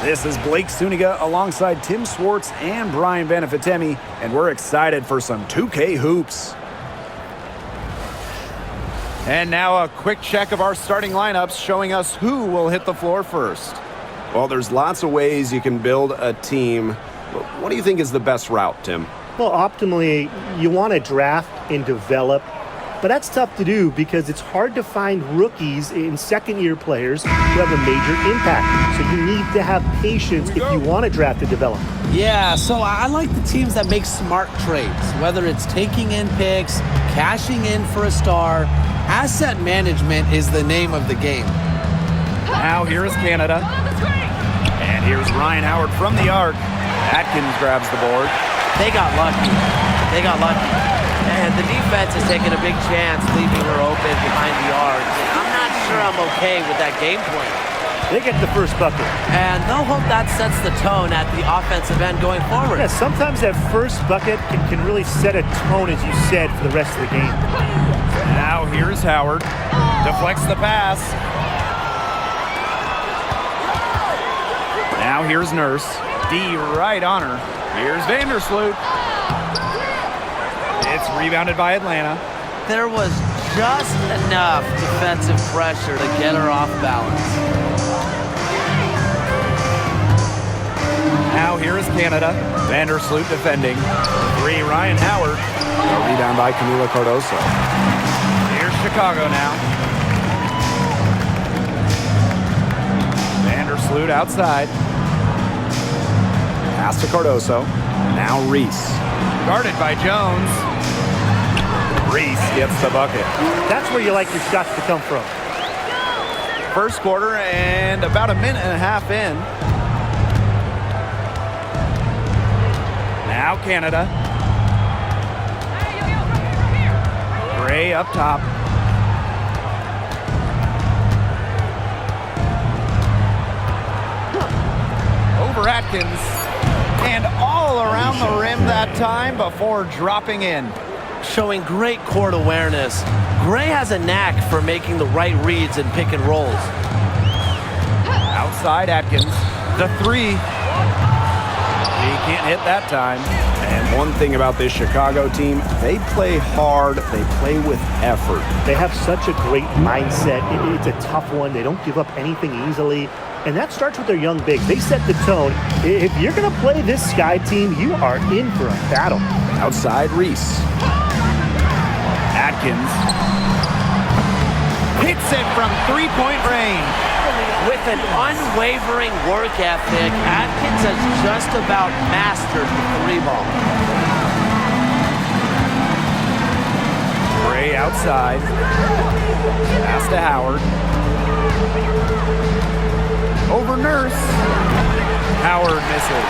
This is Blake Suniga alongside Tim Swartz and Brian Benefitemi, and we're excited for some 2K hoops. And now a quick check of our starting lineups showing us who will hit the floor first. Well, there's lots of ways you can build a team. What do you think is the best route, Tim? Well, optimally, you want to draft and develop, but that's tough to do because it's hard to find rookies and second-year players who have a major impact. So you need to have patience if you want to draft and develop. Yeah, so I like the teams that make smart trades, whether it's taking in picks, cashing in for a star. Asset management is the name of the game. Now here is Canada. And here's Ryan Howard from the arc. Atkins grabs the board. They got lucky. And the defense is taking a big chance, leaving her open behind the arc. And I'm not sure I'm okay with that game plan. They get the first bucket. And they'll hope that sets the tone at the offensive end going forward. Yeah, sometimes that first bucket can really set a tone, as you said, for the rest of the game. Now here's Howard. Deflects the pass. Now here's Nurse. D right on her. Here's Vandersloot. It's rebounded by Atlanta. There was just enough defensive pressure to get her off balance. Now here is Canada. Vandersloot defending. Three, Ryan Howard. A rebound by Camila Cardoso. Here's Chicago now. Vandersloot outside. Pass to Cardoso. Now Reese. Guarded by Jones. Reese gets the bucket. That's where you like your shots to come from. First quarter and about a minute and a half in. Now Canada. Gray up top. Over Atkins. And all around the rim that time before dropping in. Showing great court awareness. Gray has a knack for making the right reads and pick and rolls. Outside Atkins. The three. He can't hit that time. And one thing about this Chicago team, they play hard, they play with effort. They have such a great mindset. It's a tough one. They don't give up anything easily. And that starts with their young bigs. They set the tone. If you're going to play this Sky team, you are in for a battle. Outside Reese. Atkins hits it from three-point range. With an unwavering work ethic, Atkins has just about mastered the three ball. Gray outside. Pass to Howard. Over Nurse. Howard misses.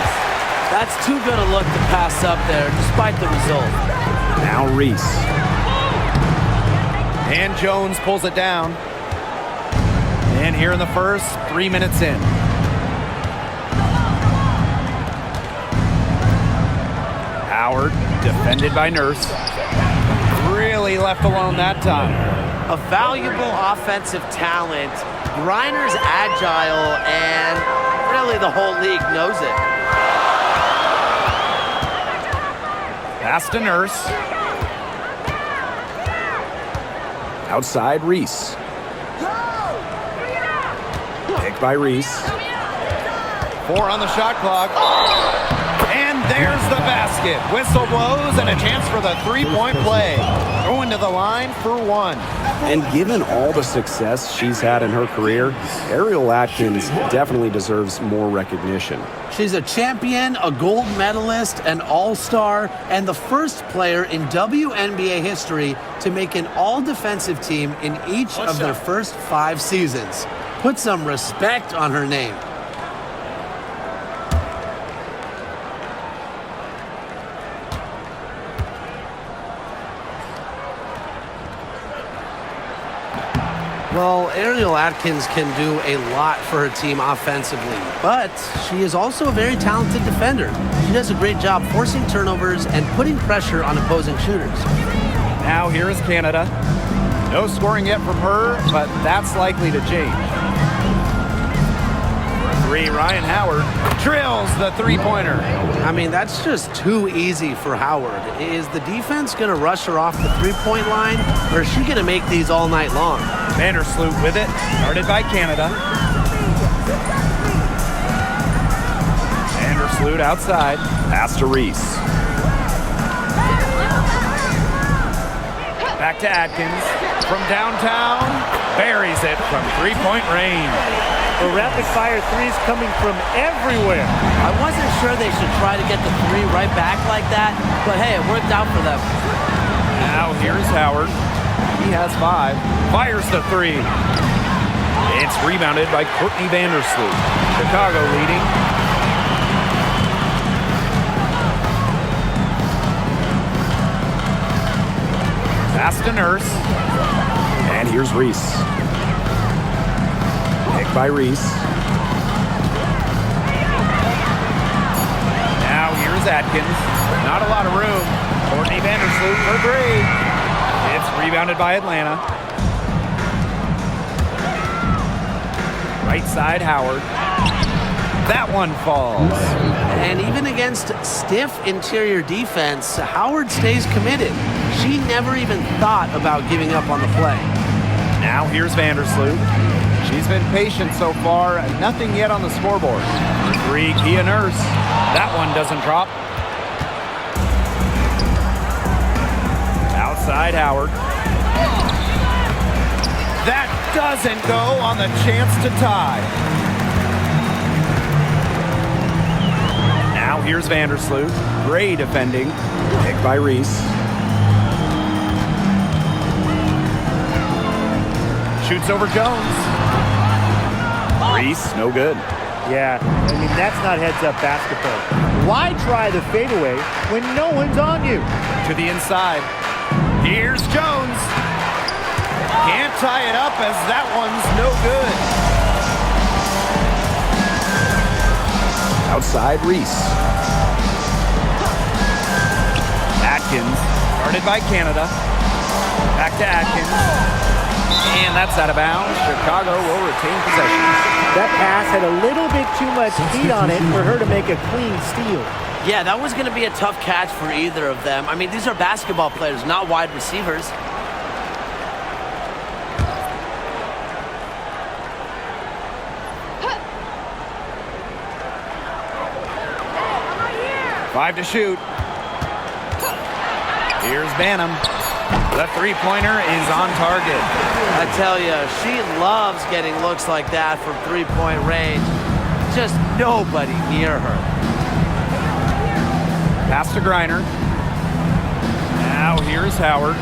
That's too good a look to pass up there, despite the result. Now Reese. And Jones pulls it down. And here in the first, 3 minutes in. Howard, defended by Nurse. Really left alone that time. A valuable offensive talent. Griner's agile, and really the whole league knows it. Pass to Nurse. Outside Reese. Picked by Reese. 4 on the shot clock. And there's the basket. Whistle blows and a chance for the three-point play. Going to the line for one. And given all the success she's had in her career, Ariel Atkins definitely deserves more recognition. She's a champion, a gold medalist, an all-star, and the first player in WNBA history to make an all-defensive team in each of their first 5 seasons. Put some respect on her name. Well, Ariel Atkins can do a lot for her team offensively, but she is also a very talented defender. She does a great job forcing turnovers and putting pressure on opposing shooters. Now here is Canada. No scoring yet from her, but that's likely to change. three. Ryan Howard Drills the three-pointer. I mean, that's just too easy for Howard. Is the defense going to rush her off the three-point line, or is she going to make these all night long? Vandersloot with it. Guarded by Canada. Vandersloot outside. Pass to Reese. Back to Atkins. From downtown. Buries it from three-point range. The rapid-fire threes coming from everywhere. I wasn't sure they should try to get the three right back like that, but hey, it worked out for them. Now here's Howard. He has 5. Fires the three. It's rebounded by Courtney Vandersloot. Chicago leading. Pass to Nurse. And here's Reese. Pick by Reese. Now here's Atkins. Not a lot of room. Courtney Vandersloot for 3. It's rebounded by Atlanta. Right side, Howard. That one falls. And even against stiff interior defense, Howard stays committed. She never even thought about giving up on the play. Now here's Vandersloot. She's been patient so far. Nothing yet on the scoreboard. 3, Kia Nurse. That one doesn't drop. Outside Howard. That doesn't go on the chance to tie. Now here's Vandersloot. Gray defending. Pick by Reese. Shoots over Jones. Reese, no good. Yeah, I mean, that's not heads-up basketball. Why try the fadeaway when no one's on you? To the inside. Here's Jones. Can't tie it up as that one's no good. Outside Reese. Atkins, guarded by Canada. Back to Atkins. And that's out of bounds. Chicago will retain possession. That pass had a little bit too much heat on it for her to make a clean steal. Yeah, that was going to be a tough catch for either of them. I mean, these are basketball players, not wide receivers. Five to shoot. Here's Banham. The three-pointer is on target. I tell you, she loves getting looks like that from three-point range. Just nobody near her. Pass to Griner. Now here's Howard.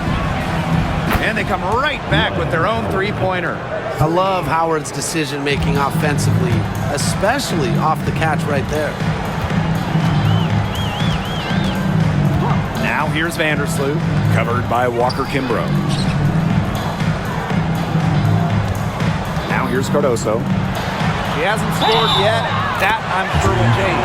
And they come right back with their own three-pointer. I love Howard's decision-making offensively, especially off the catch right there. Now here's Vandersloot. Covered by Walker Kimbrough. Now here's Cardoso. She hasn't scored yet. That, I'm sure, will change.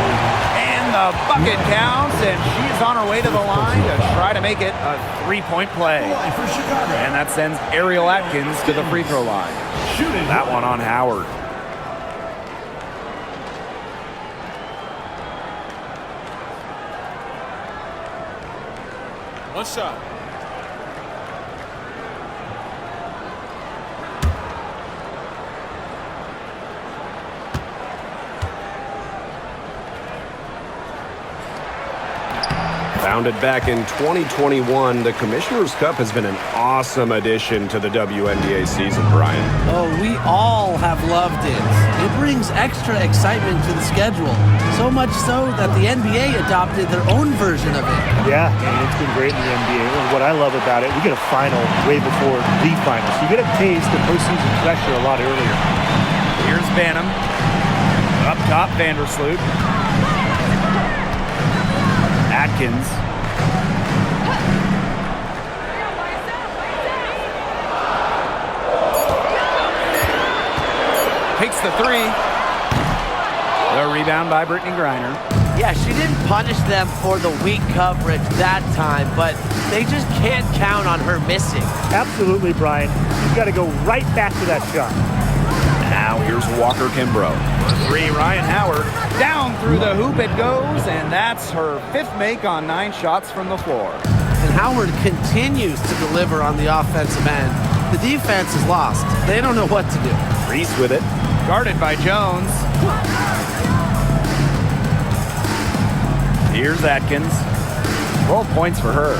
And the bucket counts, and she's on her way to the line to try to make it a three-point play. And that sends Ariel Atkins to the free throw line. That one on Howard. One shot. Founded back in 2021, the Commissioner's Cup has been an awesome addition to the WNBA season, Brian. Oh, we all have loved it. It brings extra excitement to the schedule, so much so that the NBA adopted their own version of it. Yeah, and it's been great in the NBA. And what I love about it, we get a final way before the finals. You get a taste of postseason pressure a lot earlier. Here's Banham. Up top, Vandersloot. Atkins. Takes the three. The rebound by Brittany Griner. Yeah, she didn't punish them for the weak coverage that time, but they just can't count on her missing. Absolutely, Brian. You've got to go right back to that shot. Now here's Walker Kimbrough. For three, Ryan Howard. Down through the hoop it goes, and that's her fifth make on 9 shots from the floor. And Howard continues to deliver on the offensive end. The defense is lost. They don't know what to do. Reese with it. Guarded by Jones. Here's Atkins. 12 points for her.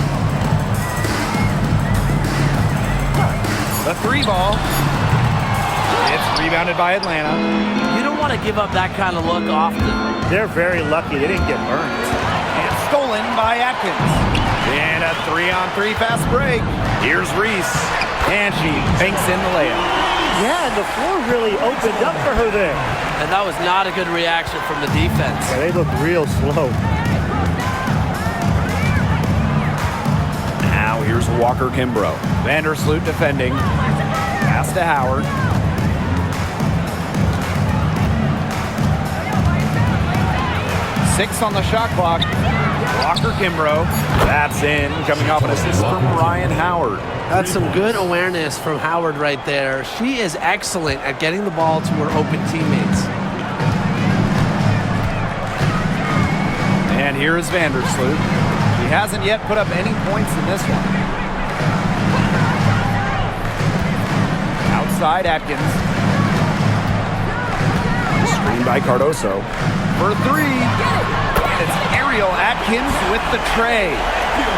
The 3 ball. It's rebounded by Atlanta. You don't want to give up that kind of look often. They're very lucky they didn't get burned. And stolen by Atkins. And a 3-on-3 fast break. Here's Reese. And she banks in the layup. Yeah, and the floor really opened up for her there. And that was not a good reaction from the defense. Yeah, they looked real slow. Now here's Walker Kimbrough. Vandersloot defending. Pass to Howard. Six on the shot clock. Walker Kimbrough. That's in. Coming off an assist from Ryan Howard. That's some good awareness from Howard right there. She is excellent at getting the ball to her open teammates. And here is Vandersloot. He hasn't yet put up any points in this one. Outside Atkins. Screen by Cardoso. For 3. And it's Ariel Atkins with the tray.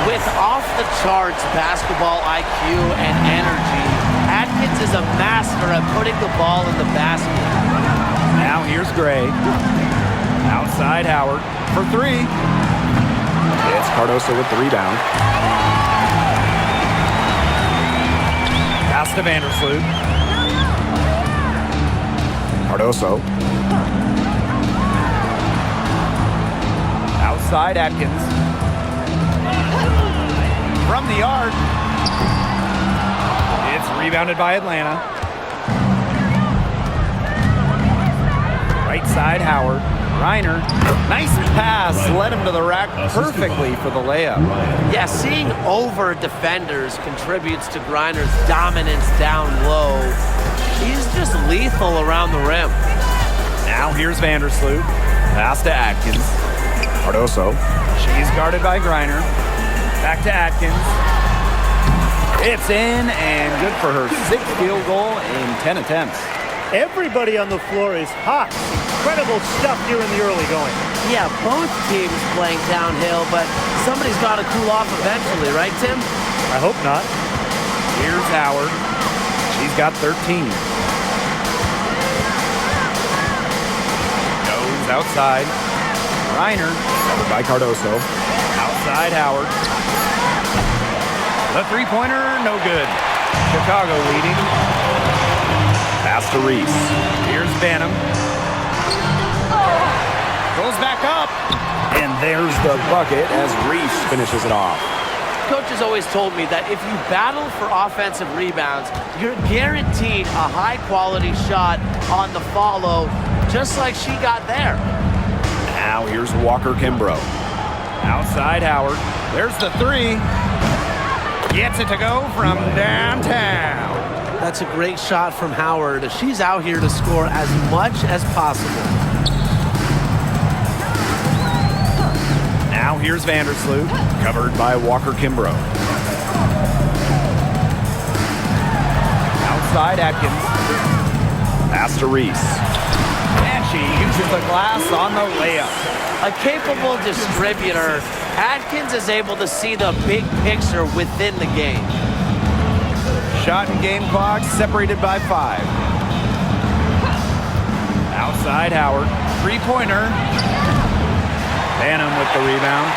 With off-the-charts basketball IQ and energy, Atkins is a master at putting the ball in the basket. Now here's Gray. Outside Howard. For 3. It's Cardoso with the rebound. Pass to Vandersloot. Cardoso. Outside Atkins. From the arc. It's rebounded by Atlanta. Right side Howard. Reiner. Nice pass. Led him to the rack perfectly for the layup. Yeah, seeing over defenders contributes to Griner's dominance down low. He's just lethal around the rim. Now here's Vandersloot. Pass to Atkins. Cardoso. She's guarded by Griner. Back to Atkins. It's in and good for her 6th field goal in 10 attempts. Everybody on the floor is hot. Incredible stuff here in the early going. Yeah, both teams playing downhill, but somebody's got to cool off eventually, right, Tim? I hope not. Here's Howard. She's got 13. Goes outside. Reiner. Covered by Cardoso. Outside Howard. The three-pointer, no good. Chicago leading. Pass to Reese. Here's Banham. Goes back up. And there's the bucket as Reese finishes it off. Coach has always told me that if you battle for offensive rebounds, you're guaranteed a high-quality shot on the follow, just like she got there. Now here's Walker Kimbrough. Outside Howard. There's the 3. Gets it to go from downtown. That's a great shot from Howard. She's out here to score as much as possible. Now here's Vandersloot. Covered by Walker Kimbrough. Outside Atkins. Pass to Reese. And she uses the glass on the layup. A capable distributor, Atkins is able to see the big picture within the game. Shot and game clock separated by 5. Outside Howard. Three-pointer. Banham with the rebound.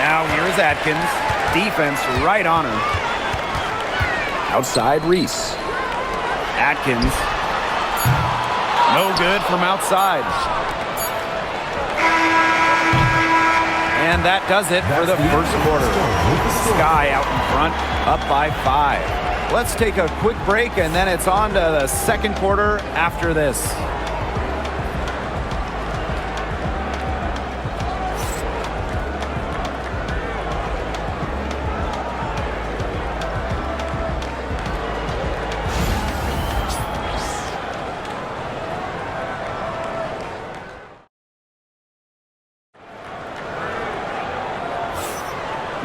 Now here's Atkins. Defense right on her. Outside Reese. Atkins. No good from outside. And that does it for the first quarter. Sky out in front, up by 5. Let's take a quick break, and then it's on to the second quarter after this.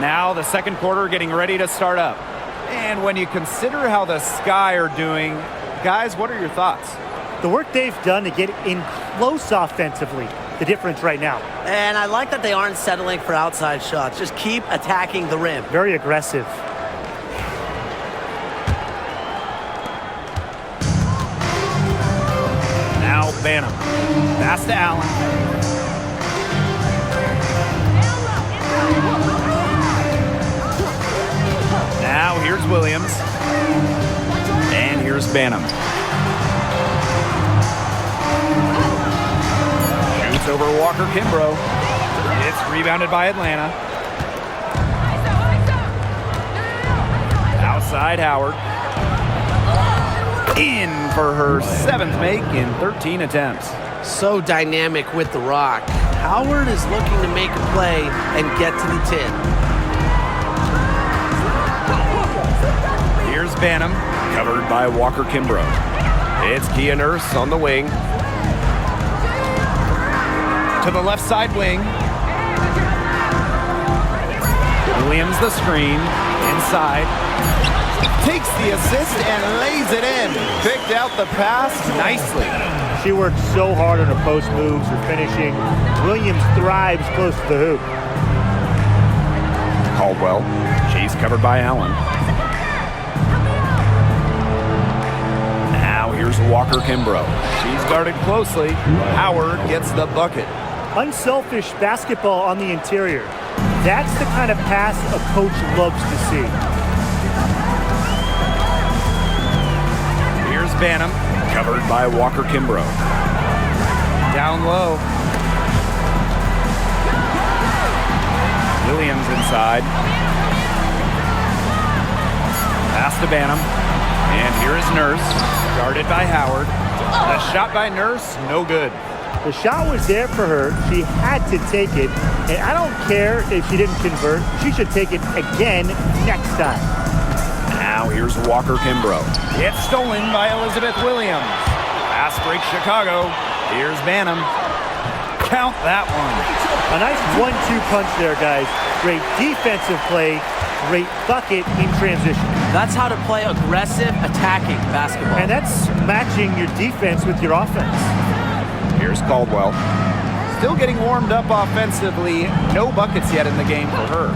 Now the second quarter getting ready to start up. And when you consider how the Sky are doing, guys, what are your thoughts? The work they've done to get in close offensively, the difference right now. And I like that they aren't settling for outside shots. Just keep attacking the rim. Very aggressive. Now Banham. Pass to Allen. Now here's Williams. And here's Banham. Shoots over Walker Kimbrough. It's rebounded by Atlanta. Outside Howard. In for her 7th make in 13 attempts. So dynamic with the rock. Howard is looking to make a play and get to the 10. Here's Banham, covered by Walker Kimbrough. It's Kia Nurse on the wing. To the left side wing. Williams the screen. Inside. Takes the assist and lays it in. Picked out the pass nicely. She worked so hard on her post moves, her finishing. Williams thrives close to the hoop. Caldwell. She's covered by Allen. Now here's Walker Kimbrough. She's guarded closely. Howard gets the bucket. Unselfish basketball on the interior. That's the kind of pass a coach loves to see. Here's Banham, covered by Walker Kimbrough. Down low. Williams inside. Pass to Banham. And here is Nurse, guarded by Howard. The shot by Nurse, no good. The shot was there for her. She had to take it. And I don't care if she didn't convert. She should take it again next time. Now here's Walker Kimbrough. It's stolen by Elizabeth Williams. Pass break Chicago. Here's Banham. Count that one. A nice 1-2 punch there, guys. Great defensive play. Great bucket in transition. That's how to play aggressive, attacking basketball. And that's matching your defense with your offense. Here's Caldwell. Still getting warmed up offensively. No buckets yet in the game for her.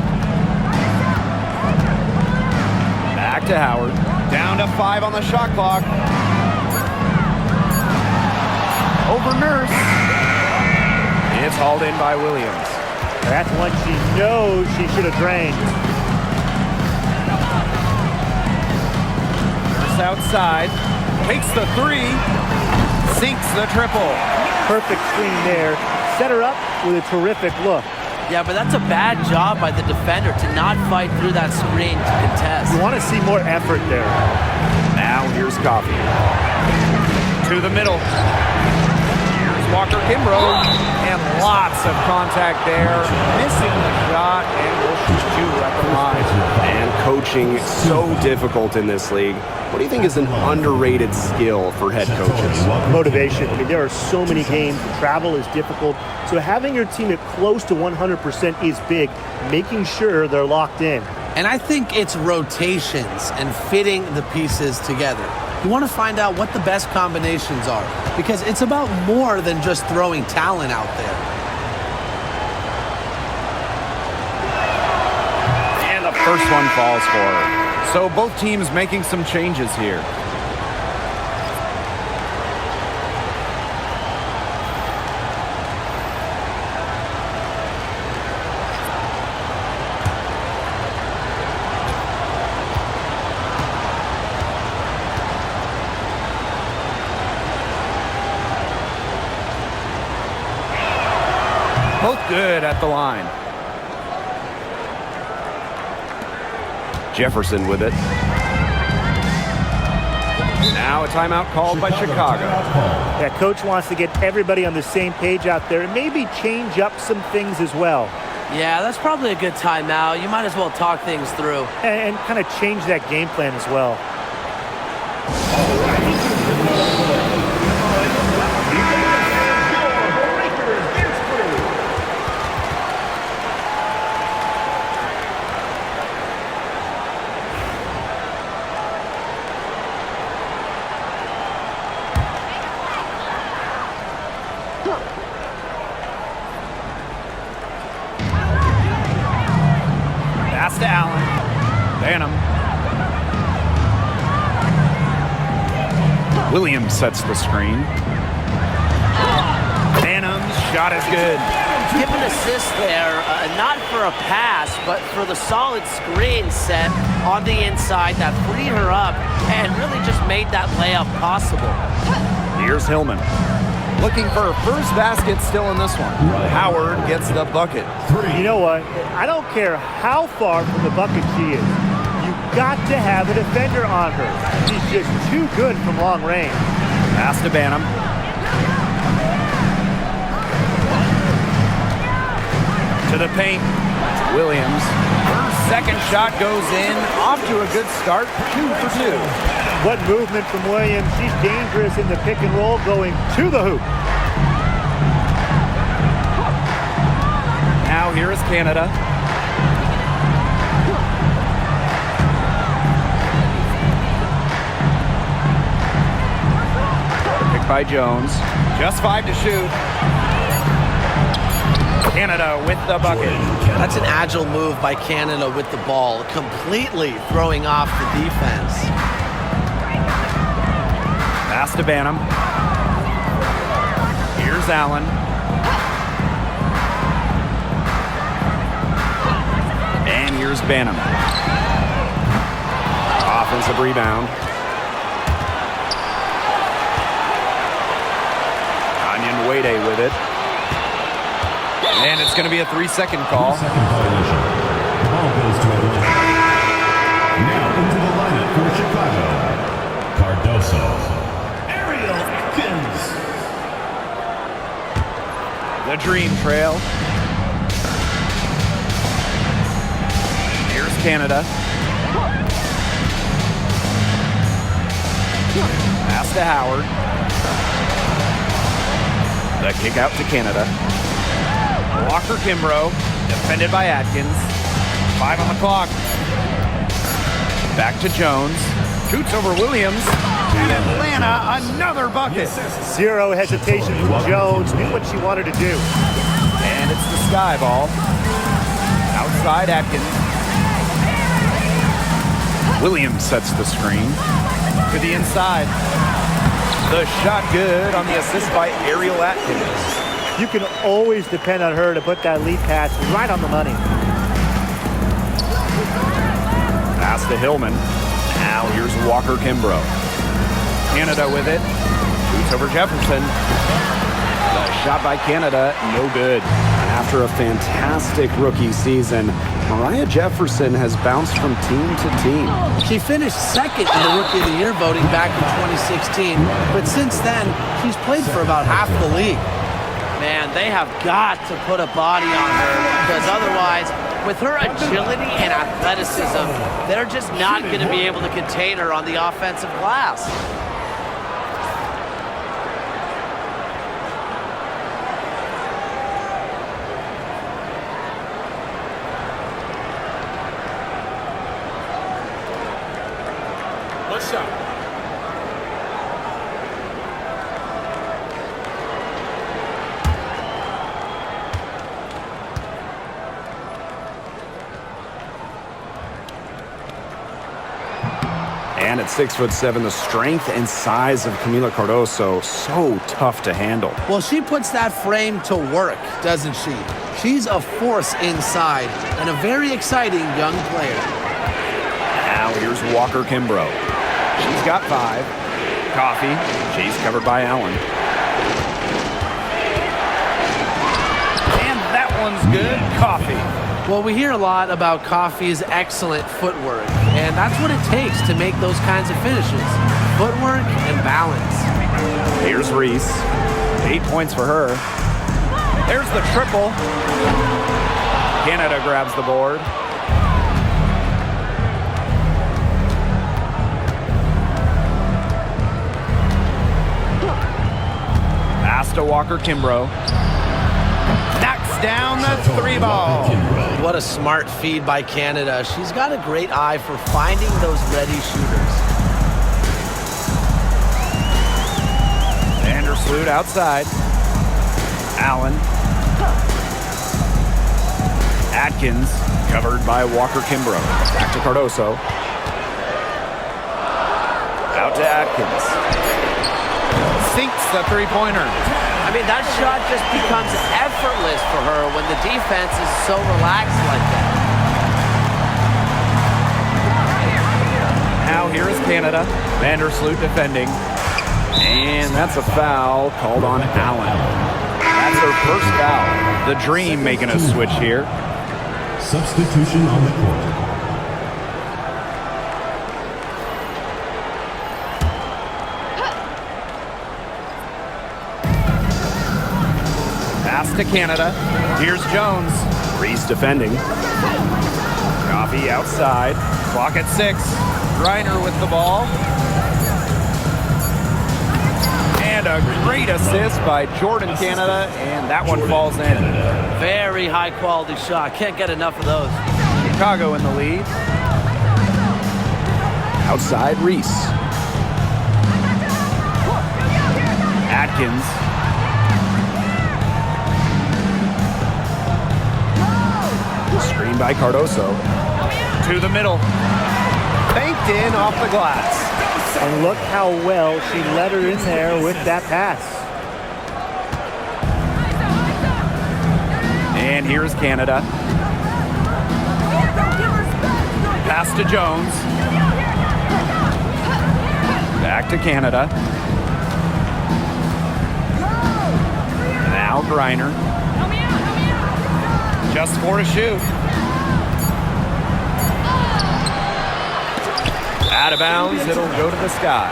Back to Howard. Down to 5 on the shot clock. Over Nurse. It's hauled in by Williams. That's one she knows she should have drained. Nurse outside. Takes the 3. Sinks the triple. Perfect screen there. Set her up with a terrific look. Yeah, but that's a bad job by the defender to not fight through that screen to contest. You want to see more effort there. Now here's Coffey. To the middle. Here's Walker Kimbrough. And lots of contact there. Missing the shot and will shoot 2 at the line. And coaching so difficult in this league. What do you think is an underrated skill for head coaches? Motivation. I mean, there are so many games. Travel is difficult. So having your team at close to 100% is big. Making sure they're locked in. And I think it's rotations and fitting the pieces together. You want to find out what the best combinations are because it's about more than just throwing talent out there. And the first one falls for her. So both teams making some changes here. Both good at the line. Jefferson with it. Now a timeout called by Chicago. That coach wants to get everybody on the same page out there and maybe change up some things as well. Yeah, that's probably a good timeout. You might as well talk things through. And kind of change that game plan as well. Pass to Allen. Banham. Williams sets the screen. Banham's shot is good. Give an assist there, not for a pass, but for the solid screen set on the inside that freed her up and really just made that layup possible. Here's Hillman. Looking for her first basket still in this one. Howard gets the bucket. You know what? I don't care how far from the bucket she is. You've got to have a defender on her. She's just too good from long range. Pass to Banham. To the paint. Williams. Her second shot goes in. Off to a good start. 2 for 2. What movement from Williams. She's dangerous in the pick and roll going to the hoop. Now here is Canada. Picked by Jones. Just 5 to shoot. Canada with the bucket. That's an agile move by Canada with the ball, completely throwing off the defense. Pass to Banham. Here's Allen. And here's Banham. Offensive rebound. Onion Wade with it. And it's going to be a 3-second call. Ball goes to overtime. Now into the lineup for Chicago. Cardoso. Ariel Atkins. The dream trail. Here's Canada. Pass to Howard. The kick out to Canada. Walker Kimbrough, defended by Atkins. 5 on the clock. Back to Jones. Shoots over Williams. And Atlanta, another bucket. Zero hesitation from Jones. Knew what she wanted to do. And it's the sky ball. Outside Atkins. Williams sets the screen. To the inside. The shot good on the assist by Ariel Atkins. You can always depend on her to put that lead pass right on the money. Pass to Hillman. Now here's Walker Kimbrough. Canada with it. Shoots over Jefferson. The shot by Canada, no good. After a fantastic rookie season, Mariah Jefferson has bounced from team to team. She finished second in the Rookie of the Year voting back in 2016, but since then, she's played for about half the league. Man, they have got to put a body on her because otherwise, with her agility and athleticism, they're just not going to be able to contain her on the offensive glass. What's up? And at 6'7", the strength and size of Camila Cardoso, so tough to handle. Well, she puts that frame to work, doesn't she? She's a force inside and a very exciting young player. Now here's Walker Kimbrough. She's got 5. Coffee. She's covered by Allen. And that one's good. Coffee. Well, we hear a lot about Coffey's excellent footwork, and that's what it takes to make those kinds of finishes. Footwork and balance. Here's Reese. 8 points for her. There's the triple. Canada grabs the board. Pass to Walker Kimbrough. Knocks down the 3 ball. What a smart feed by Canada. She's got a great eye for finding those ready shooters. Vandersloot outside. Allen. Atkins Covered by Walker Kimbrough. Back to Cardoso. Out to Atkins. Sinks the three-pointer. I mean, that shot just becomes effortless for her when the defense is so relaxed like that. Now here is Canada. Vandersloot defending. And that's a foul called on Allen. That's her first foul. The Dream making a switch here. Substitution on the court. Pass to Canada. Here's Jones. Reese defending. Coffee outside. Clock at 6. Reiner with the ball. And a great assist by Jordan Canada, and that one falls in. Very high quality shot. Can't get enough of those. Chicago in the lead. Outside Reese. Atkins. Screen by Cardoso. To the middle. Banked in off the glass. And look how well she let her in there with that pass. And here's Canada. Pass to Jones. Back to Canada. Now Griner. Just 4 to shoot. Out of bounds, it'll go to the sky.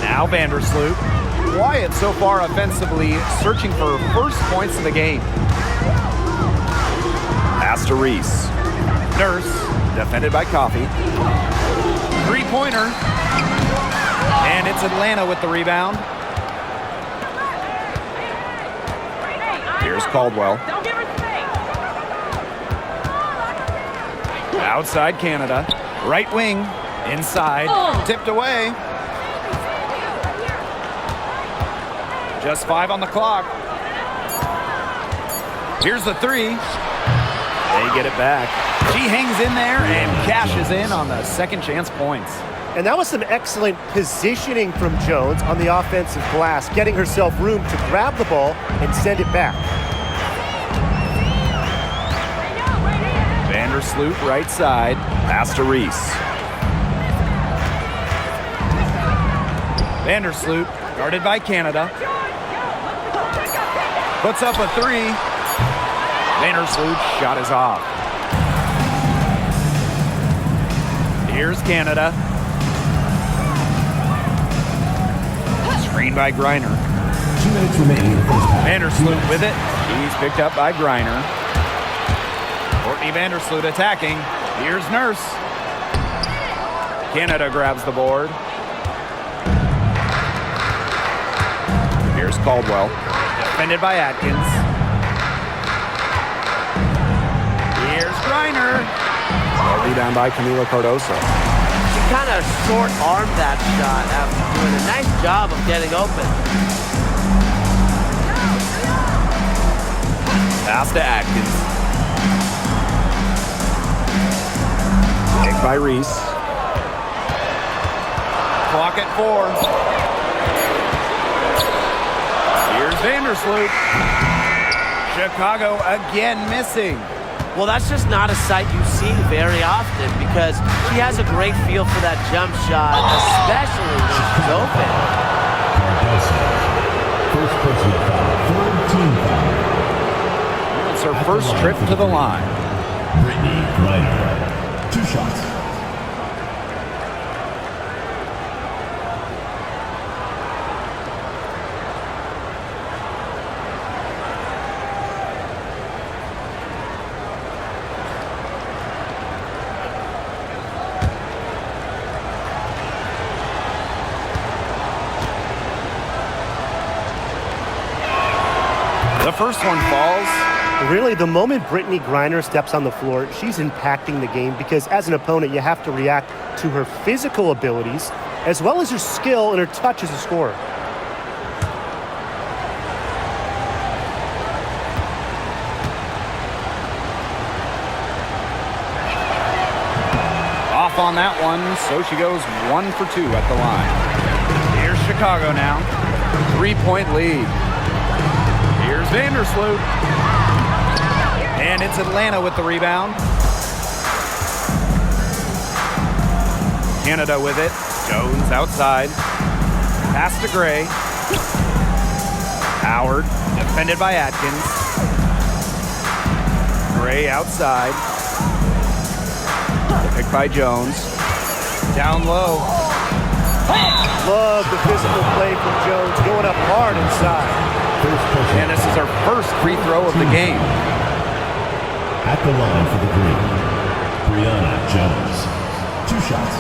Now Vandersloot. Wyatt so far offensively searching for first points of the game. Pass to Reese. Nurse, defended by Coffee. Three-pointer. And it's Atlanta with the rebound. Here's Caldwell. Outside Canada. Right wing. Inside. Tipped away. Just 5 on the clock. Here's the 3. They get it back. She hangs in there and cashes in on the second chance points. And that was some excellent positioning from Jones on the offensive glass, getting herself room to grab the ball and send it back. Vandersloot right side. Pass to Reese. Vandersloot guarded by Canada. Puts up a 3. Vandersloot's shot is off. Here's Canada. Screen by Griner. 2 minutes remaining in the first half. Vandersloot with it. He's picked up by Griner. Courtney Vandersloot attacking. Here's Nurse. Canada grabs the board. Here's Caldwell. Defended by Atkins. Here's Griner. Rebound by Camila Cardoso. She kind of short-armed that shot after doing a nice job of getting open. Pass to Atkins. Picked by Reese. Clock at 4. Here's Vandersloot. Chicago again missing. Well, that's just not a sight you see very often because she has a great feel for that jump shot, especially when she's open. Cardoso. First personal foul. Third team foul. It's her first trip to the line. Brittany Griner. 2 shots. The first one falls. Really, the moment Brittany Griner steps on the floor, she's impacting the game because as an opponent, you have to react to her physical abilities as well as her skill and her touch as a scorer. Off on that one, so she goes 1 for 2 at the line. Here's Chicago now. 3-point lead. Here's Vandersloot. And it's Atlanta with the rebound. Canada with it. Jones outside. Pass to Gray. Howard, defended by Atkins. Gray outside. Picked by Jones. Down low. Love the physical play from Jones, going up hard inside. And this is our first free throw of the game. At the line for the green, Brianna Jones. 2 shots.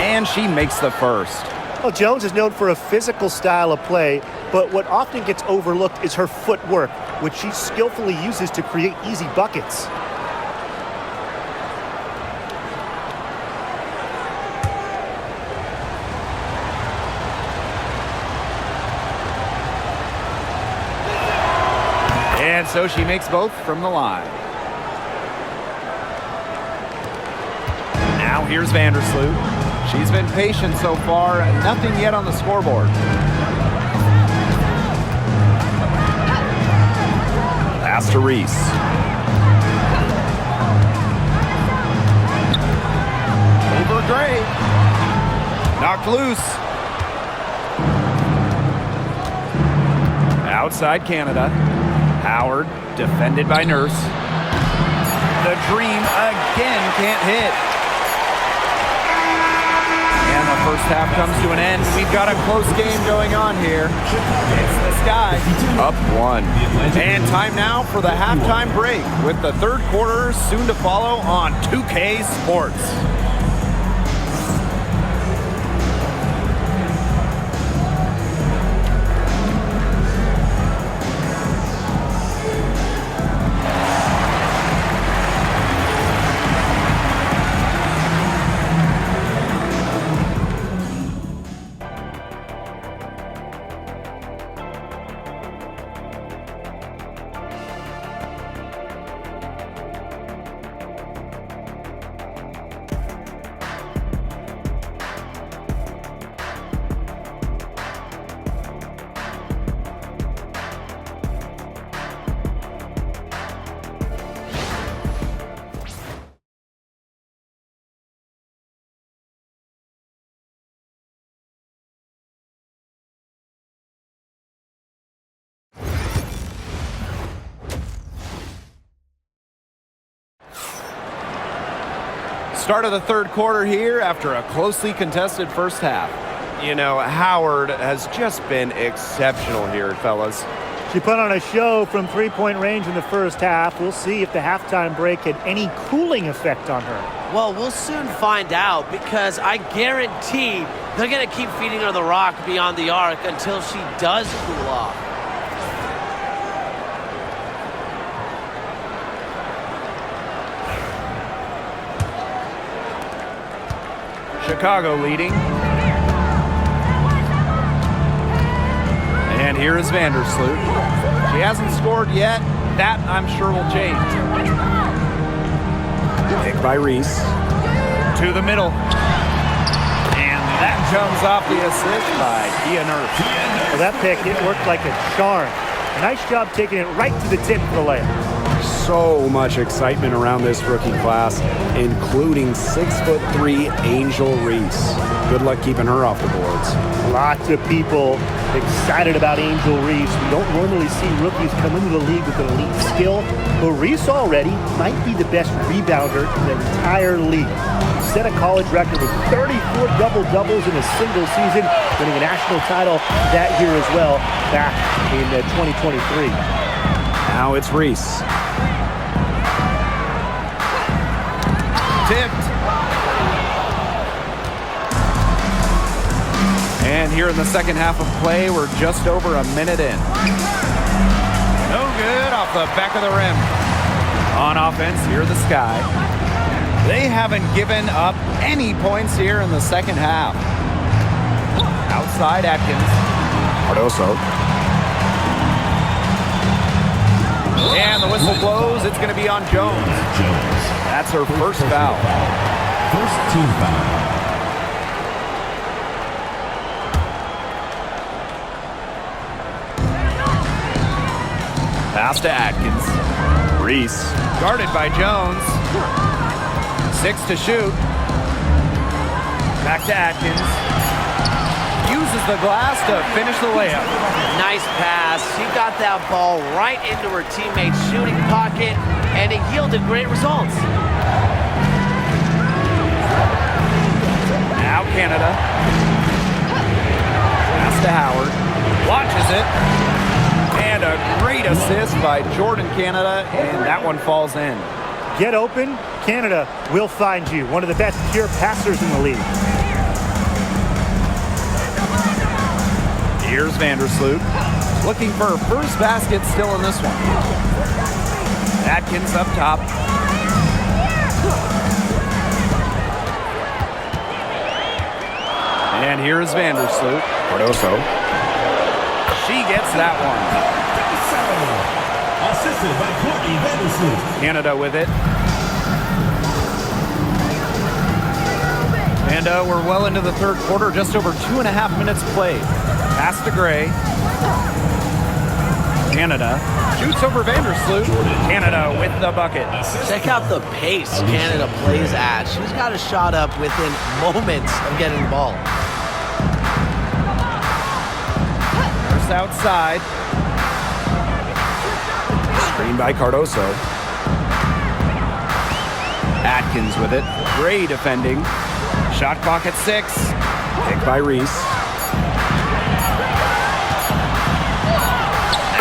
And she makes the first. Well, Jones is known for a physical style of play, but what often gets overlooked is her footwork, which she skillfully uses to create easy buckets. And so she makes both from the line. Now here's Vandersloot. She's been patient so far, nothing yet on the scoreboard. Pass to Reese. Over Gray. Knocked loose. Outside Canada. Howard, defended by Nurse. The Dream again can't hit. And the first half comes to an end. We've got a close game going on here. It's the Sky up 1. And time now for the halftime break with the third quarter soon to follow on 2K Sports. Start of the third quarter here after a closely contested first half. You know, Howard has just been exceptional here, fellas. She put on a show from three-point range in the first half. We'll see if the halftime break had any cooling effect on her. Well, we'll soon find out because I guarantee they're going to keep feeding her the rock beyond the arc until she does cool off. Chicago leading. And here is Vandersloot. She hasn't scored yet. That, I'm sure, will change. Picked by Reese. To the middle. And that comes off the assist by Kia Nurse. Well, that pick, it worked like a charm. Nice job taking it right to the tip for the layup. So much excitement around this rookie class, including 6'3" Angel Reese. Good luck keeping her off the boards. Lots of people excited about Angel Reese. We don't normally see rookies come into the league with an elite skill, but Reese already might be the best rebounder in the entire league. set a college record with 34 double-doubles in a single season, winning a national title that year as well, back in 2023. Now it's Reese. Tipped. And here in the second half of play, we're just over a minute in. No good off the back of the rim. On offense, here the Sky. They haven't given up any points here in the second half. Outside Atkins. Cardoso. And the whistle blows. It's going to be on Jones. That's her first foul. First team foul. Pass to Atkins. Reese. Guarded by Jones. 6 to shoot. Back to Atkins. Uses the glass to finish the layup. Nice pass. She got that ball right into her teammate's shooting pocket, and it yielded great results. Now Canada. Pass to Howard. Launches it. And a great assist by Jordan Canada, and that one falls in. Get open, Canada will find you. One of the best pure passers in the league. Here's Vandersloot. Looking for her first basket still in this one. Atkins up top. And here's Vandersloot. Cardoso. She gets that one. Assisted by Courtney Vandersloot. Canada with it. And we're well into the third quarter, just over 2.5 minutes played. Pass to Gray. Canada shoots over Vandersloot. Canada with the bucket. Check out the pace Canada plays at. She's got a shot up within moments of getting the ball. First outside. Screen by Cardoso. Atkins with it. Gray defending. Shot clock at 6. Picked by Reese.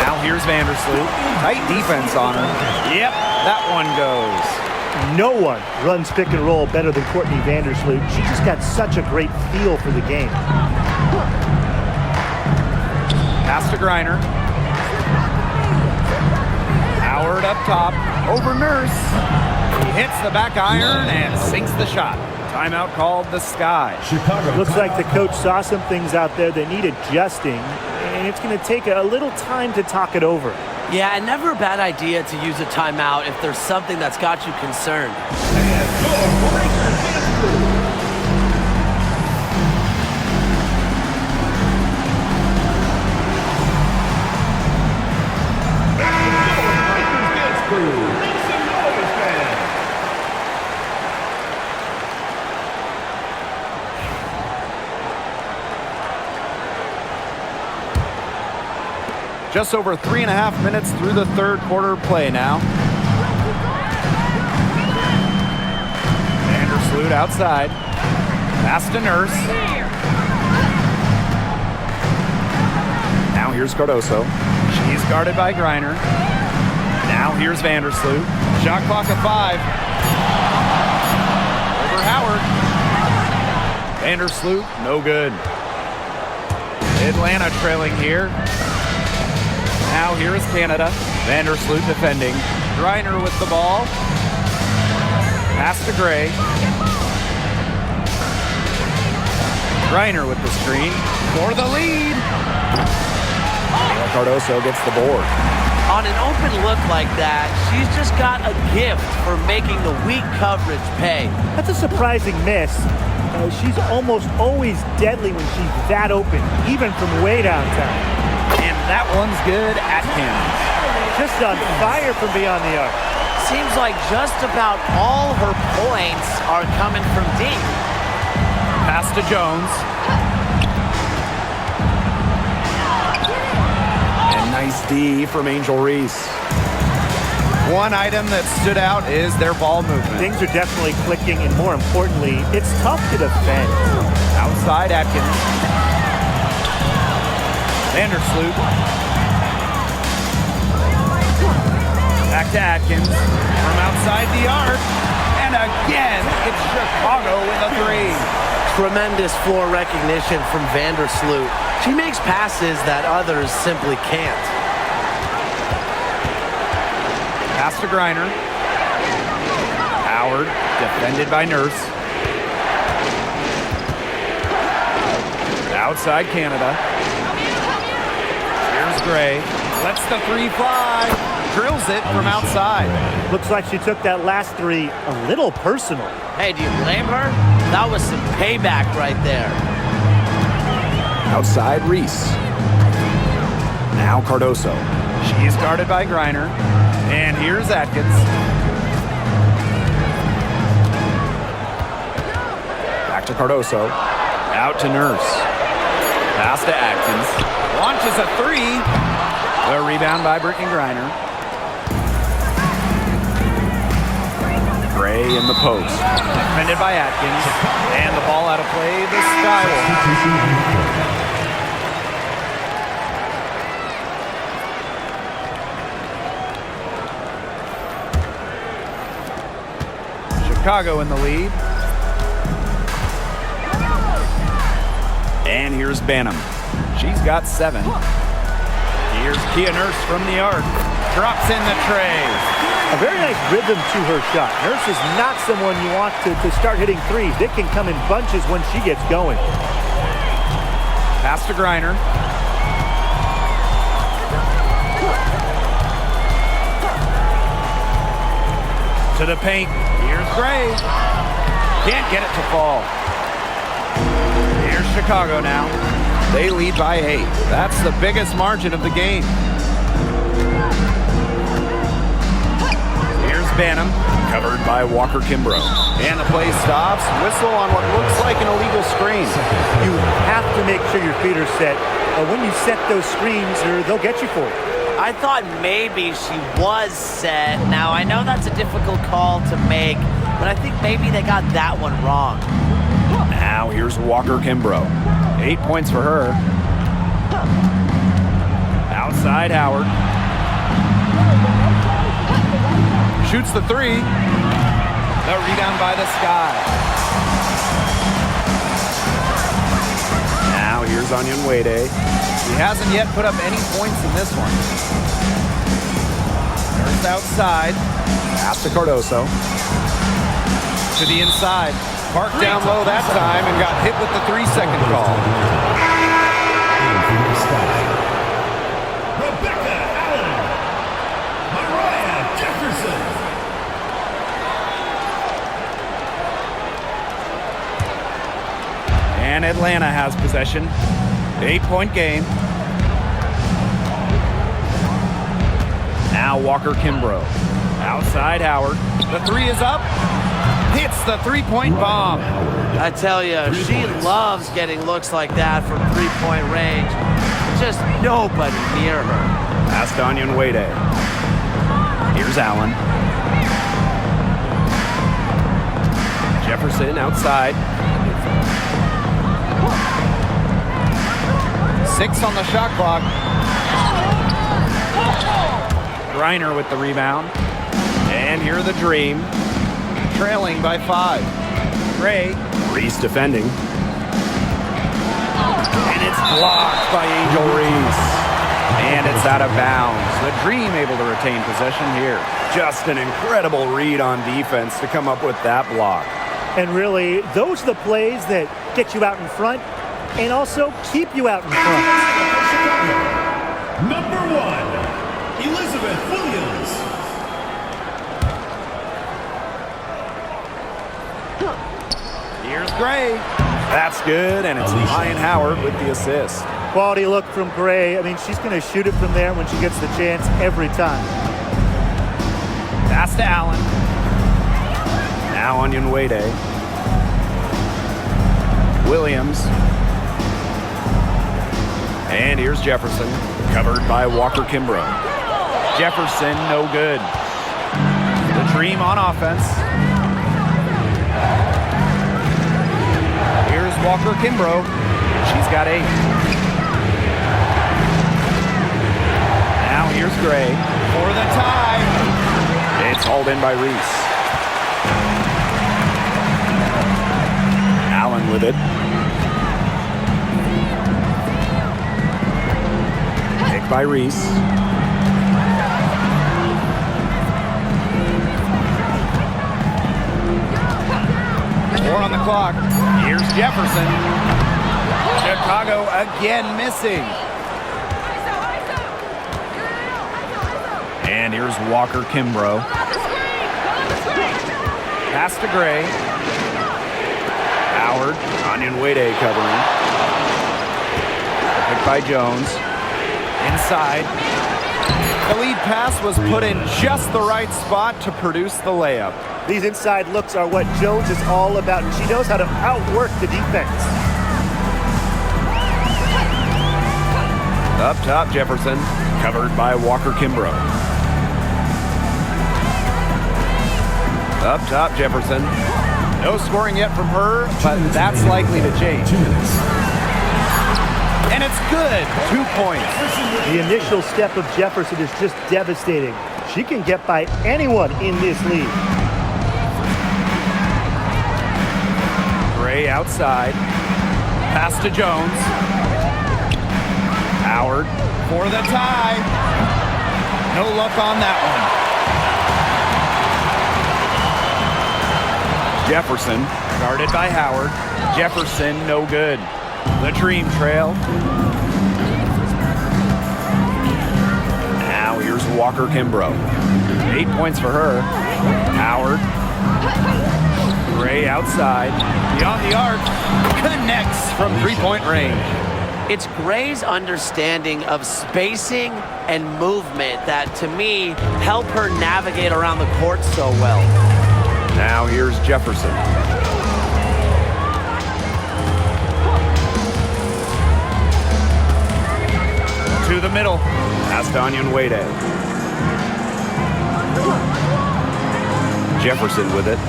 Now here's Vandersloot. Tight defense on her. Yep, that one goes. No one runs pick and roll better than Courtney Vandersloot. She just got such a great feel for the game. Pass to Griner. Howard up top. Over Nurse. He hits the back iron and sinks the shot. Timeout called the Sky. Chicago. Looks like the coach saw some things out there that need adjusting, and it's going to take a little time to talk it over. Yeah, and never a bad idea to use a timeout if there's something that's got you concerned. Just over 3.5 minutes through the third quarter play now. Vandersloot outside. Pass to Nurse. Now here's Cardoso. She's guarded by Griner. Now here's Vandersloot. Shot clock at 5. Over Howard. Vandersloot, no good. Atlanta trailing here. Now here is Canada. Vandersloot defending. Griner with the ball. Pass to Gray. Griner with the screen for the lead. Cardoso gets the board. On an open look like that, she's just got a gift for making the weak coverage pay. That's a surprising miss. She's almost always deadly when she's that open, even from way downtown. And that one's good. Atkins. Just on fire from beyond the arc. Seems like just about all her points are coming from deep. Pass to Jones. And nice D from Angel Reese. One item that stood out is their ball movement. Things are definitely clicking, and more importantly, it's tough to defend. Outside Atkins. Vandersloot. Back to Atkins. From outside the arc. And again, it's Chicago with a three. Tremendous floor recognition from Vandersloot. She makes passes that others simply can't. Pass to Griner. Howard, defended by Nurse. Outside Canada. Here's Gray. Lets the three fly. Drills it from outside. Looks like she took that last three a little personal. Hey, do you blame her? That was some payback right there. Outside Reese. Now Cardoso. She is guarded by Griner. And here's Atkins. Back to Cardoso. Out to Nurse. Pass to Atkins. Launches a three. The rebound by Brittany Griner. Gray in the post. Defended by Atkins. And the ball out of play. The Skywalker. Chicago in the lead. And here's Banham. She's got 7. Here's Kia Nurse from the arc. Drops in the tray. A very nice rhythm to her shot. Nurse is not someone you want to start hitting threes. They can come in bunches when she gets going. Pass to Griner. To the paint. Here's Gray. Can't get it to fall. Here's Chicago now. They lead by 8. That's the biggest margin of the game. Here's Banham, covered by Walker Kimbrough. And the play stops. Whistle on what looks like an illegal screen. You have to make sure your feet are set. When you set those screens, they'll get you for it. I thought maybe she was set. Now, I know that's a difficult call to make, but I think maybe they got that one wrong. Now here's Walker Kimbrough. 8 points for her. Outside Howard. Shoots the three. The rebound by the Sky. Now here's Onyenwere. He hasn't yet put up any points in this one. Nurse outside. Pass to Cardoso. To the inside. Parked down low that time and got hit with the 3-second call. Rebecca Allen. Mariah Jefferson. And Atlanta has possession. 8-point game. Now Walker Kimbrough. Outside Howard. The three is up. Hits the three-point bomb. I tell you, she loves getting looks like that from three-point range. Just nobody near her. Pass to Onyenwere. Here's Allen. Jefferson outside. 6 on the shot clock. Griner with the rebound. And here the Dream. Trailing by 5. Gray. Reese defending. And it's blocked by Angel Reese. And it's out of bounds. The Dream able to retain possession here. Just an incredible read on defense to come up with that block. And really, those are the plays that get you out in front and also keep you out in front. Number 1, Elizabeth Williams. Here's Gray. That's good, and it's Ryan Howard with the assist. Quality look from Gray. I mean, she's going to shoot it from there when she gets the chance every time. Pass to Allen. Now Onyenwere. Williams. And here's Jefferson. Covered by Walker Kimbrough. Jefferson, no good. Dream on offense. Here's Walker Kimbrough. She's got 8. Now here's Gray for the tie. It's hauled in by Reese. Allen with it. Picked by Reese. Four on the clock. Here's Jefferson. Chicago again missing. And here's Walker Kimbrough. Pass to Gray. Howard. Onion Wade covering. Picked by Jones. Inside. The lead pass was put in just the right spot to produce the layup. These inside looks are what Jones is all about, and she knows how to outwork the defense. Up top, Jefferson. Covered by Walker Kimbrough. Up top, Jefferson. No scoring yet from her, but that's likely to change. 2 minutes. And it's good. 2 points. The initial step of Jefferson is just devastating. She can get by anyone in this league. Gray outside. Pass to Jones. Howard for the tie. No luck on that one. Jefferson. Guarded by Howard. Jefferson, no good. The Dream trail. Now here's Walker Kimbrough. 8 points for her. Howard. Gray outside. Beyond the arc. Connects from three-point range. It's Gray's understanding of spacing and movement that, to me, help her navigate around the court so well. Now here's Jefferson. To the middle. Pass to Onion Wade. Jefferson with it.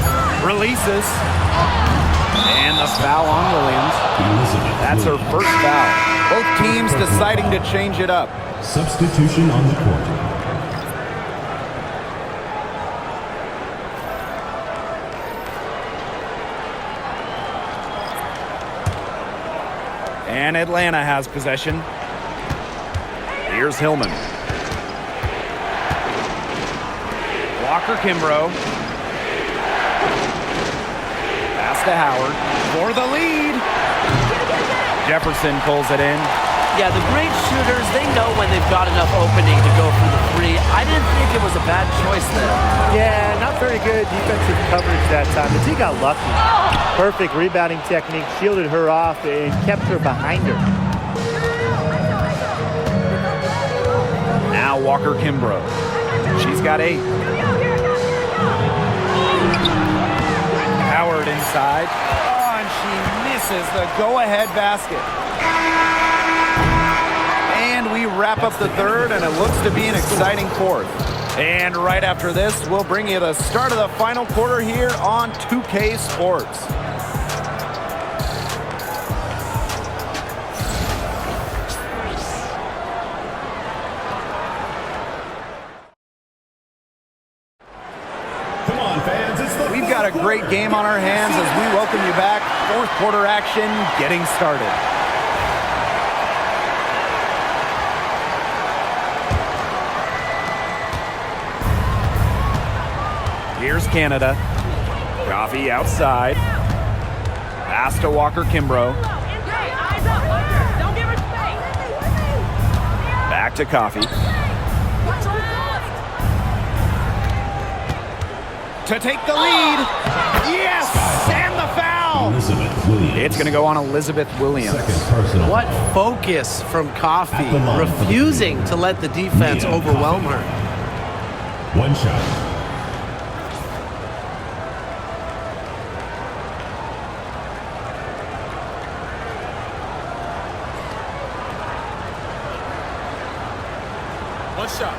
Releases. And the foul on Williams. That's her first foul. Both teams deciding to change it up. Substitution on the court. And Atlanta has possession. Here's Hillman. Walker Kimbrough. Pass to Howard for the lead. Jefferson pulls it in. Yeah, the great shooters, they know when they've got enough opening to go for the three. I didn't think it was a bad choice there. Yeah, not very good defensive coverage that time. The team got lucky. Perfect rebounding technique, shielded her off and kept her behind her. Now Walker Kimbrough. She's got 8. Howard inside. Oh, and she misses the go-ahead basket. And we wrap up the third, and it looks to be an exciting fourth. And right after this, we'll bring you the start of the final quarter here on 2K Sports. Come on, fans. It's the We've got a great game on our hands as we welcome you back. Fourth quarter action getting started. Here's Canada. Coffee outside. Pass to Walker Kimbrough. Back to Coffee. To take the lead. Yes! And the foul! Elizabeth Williams. It's going to go on Elizabeth Williams. Second personal. What focus from Coffee, At the line. refusing to let the defense Leo overwhelm Coffey. her. One shot. One shot.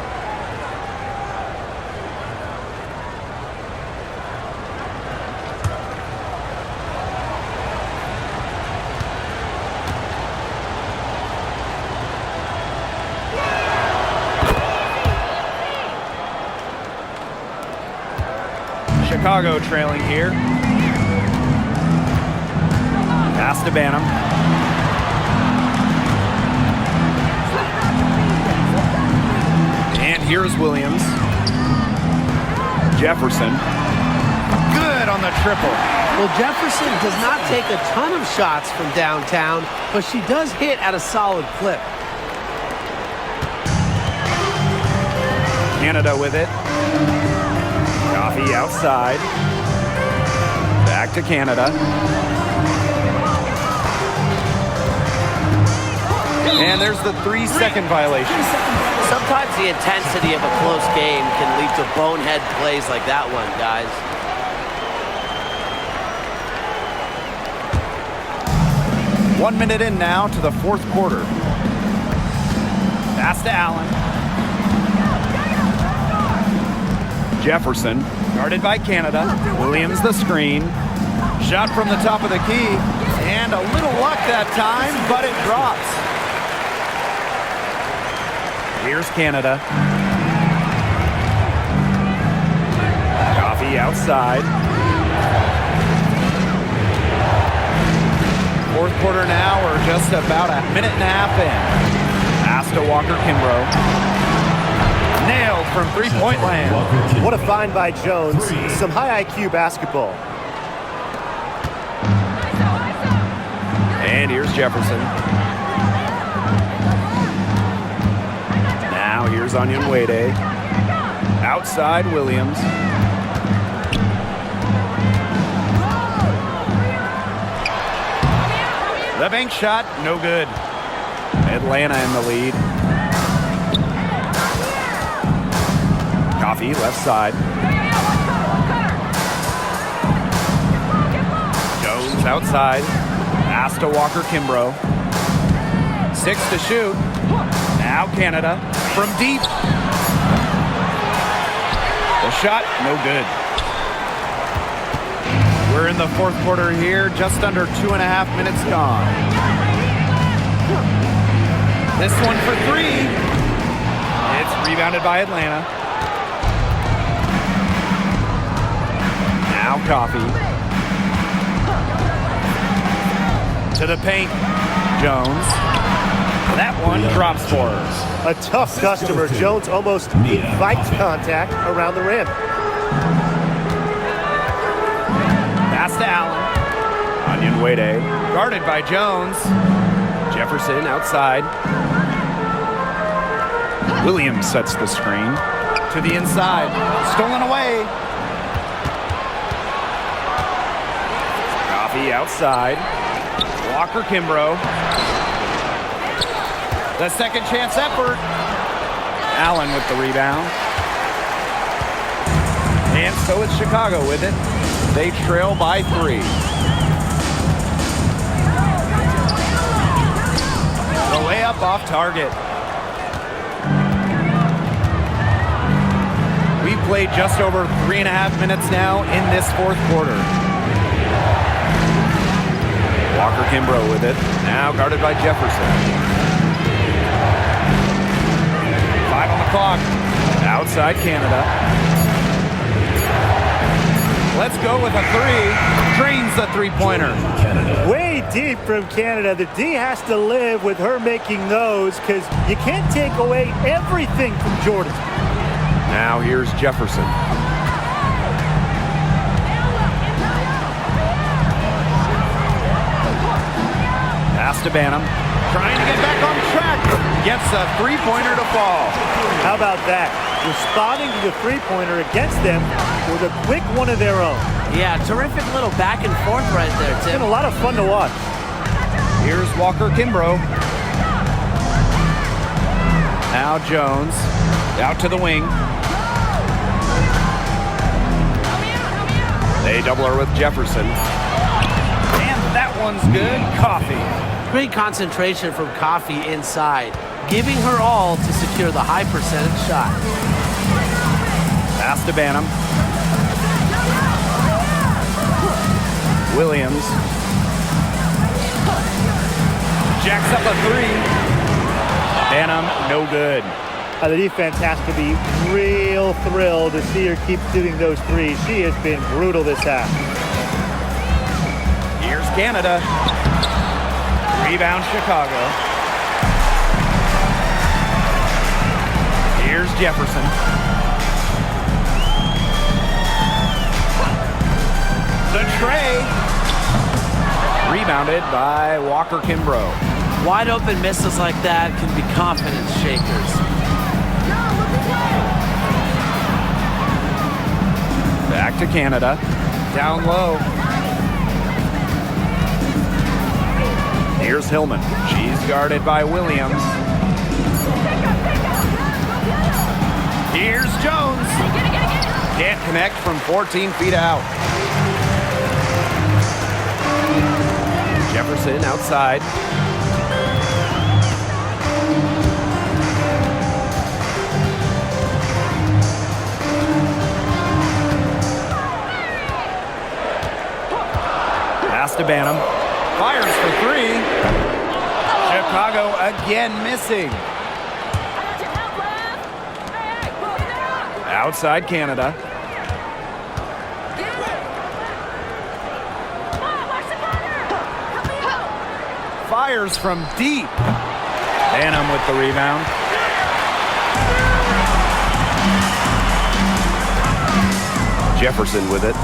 Chicago trailing here. Pass to Banham. And here's Williams. Jefferson. Good on the triple. Well, Jefferson does not take a ton of shots from downtown, but she does hit at a solid clip. Canada with it. Coffee outside. Back to Canada. And there's the 3-second violation. Sometimes the intensity of a close game can lead to bonehead plays like that one, guys. One minute in now to the fourth quarter. Pass to Allen. Jefferson, guarded by Canada. Williams the screen. Shot from the top of the key. And a little luck that time, but it drops. Here's Canada. Coffee outside. Fourth quarter now, we're just about a minute and a half in. Pass to Walker Kimbrough. Nailed from three-point land. What a find by Jones. Some high IQ basketball. And here's Jefferson. Now here's Onyenwere. Outside Williams. The bank shot, no good. Atlanta in the lead. Coffee, left side. Jones outside. Pass to Walker Kimbrough. 6 to shoot. Now Canada from deep. The shot, no good. We're in the fourth quarter here, just under 2.5 minutes gone. This one for three. It's rebounded by Atlanta. Now Coffee. To the paint. Jones. That one drops for her. A tough customer. Jones almost invites contact around the rim. Pass to Allen. Onyenwere, guarded by Jones. Jefferson outside. Williams sets the screen. To the inside. Stolen away. Coffee outside. Walker Kimbrough. The second chance effort. Allen with the rebound. And so it's Chicago with it. They trail by 3. The layup off target. We've played just over 3.5 minutes now in this fourth quarter. Walker Kimbrough with it. Now guarded by Jefferson. 5 on the clock. Outside Canada. Let's go with a 3. Drains the three-pointer. Way deep from Canada. The D has to live with her making those because you can't take away everything from Jordan. Now here's Jefferson. Pass to Banham. Trying to get back on track. Gets a three-pointer to fall. How about that? Responding to the three-pointer against them with a quick one of their own. Yeah, terrific little back and forth right there, It's Tim. been a lot of fun to watch. Here's Walker Kimbrough. Now Jones. Out to the wing. They double her with Jefferson. And that one's good. Coffee. Great concentration from Coffee inside, giving her all to secure the high percentage shot. Pass to Banham. Williams. Jacks up a 3. Banham, no good. The defense has to be real thrilled to see her keep shooting those threes. She has been brutal this half. Here's Canada. Rebound Chicago. Here's Jefferson. The tray. Rebounded by Walker Kimbrough. Wide open misses like that can be confidence shakers. Back to Canada. Down low. Here's Hillman. She's guarded by Williams. Here's Jones. Can't connect from 14 feet out. Jefferson outside. Pass to Banham. Fires for three. Chicago again missing. Outside Canada. Fires from deep. Banham with the rebound. Jefferson with it.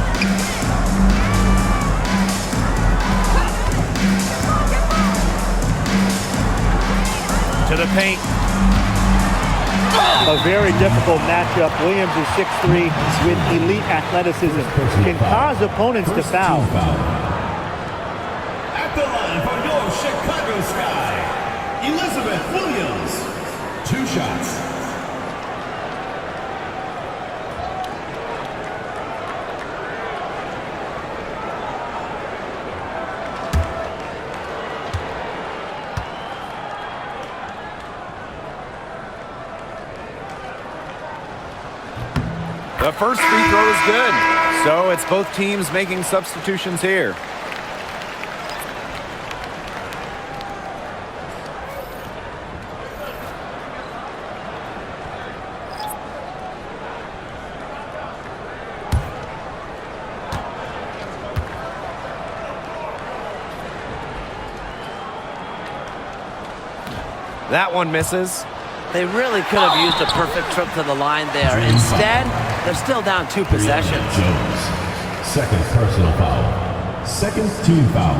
To the paint. A very difficult matchup. Williams is 6'3" with elite athleticism. Can cause opponents to foul. At the line for your Chicago Sky, Elizabeth Williams. 2 shots. The first free throw is good. So it's both teams making substitutions here. That one misses. They really could have used a perfect trip to the line there. Instead, they're still down 2 possessions. Jones. Second personal foul. Second team foul.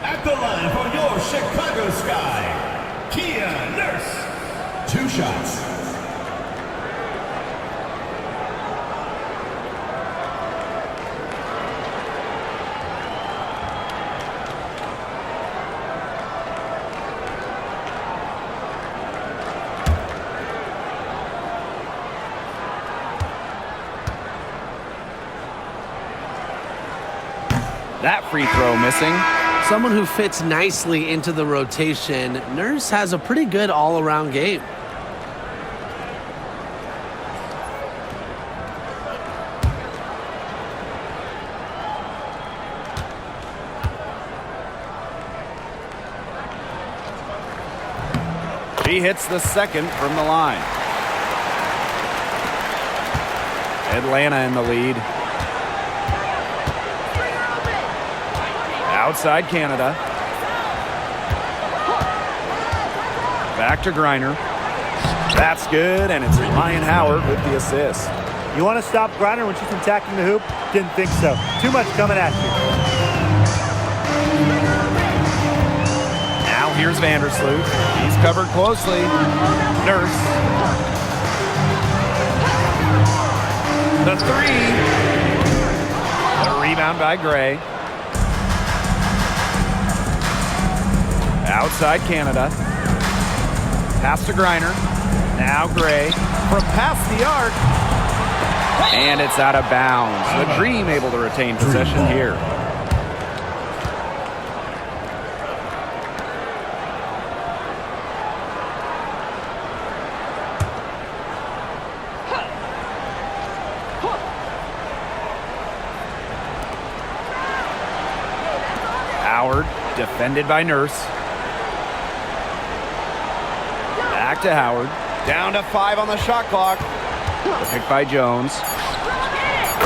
At the line for your Chicago Sky, Kia Nurse. 2 shots. That free throw missing. Someone who fits nicely into the rotation. Nurse has a pretty good all-around game. She hits the second from the line. Atlanta in the lead. Outside Canada. Back to Griner. That's good, and it's Ryan Howard with the assist. You want to stop Griner when she's attacking the hoop? Didn't think so. Too much coming at you. Now here's Vandersloot. He's covered closely. Nurse. The three. The rebound by Gray. Outside Canada. Pass to Griner. Now Gray from past the arc. And it's out of bounds. The Dream able to retain possession here. Howard defended by Nurse. Back to Howard. Down to 5 on the shot clock. Picked by Jones.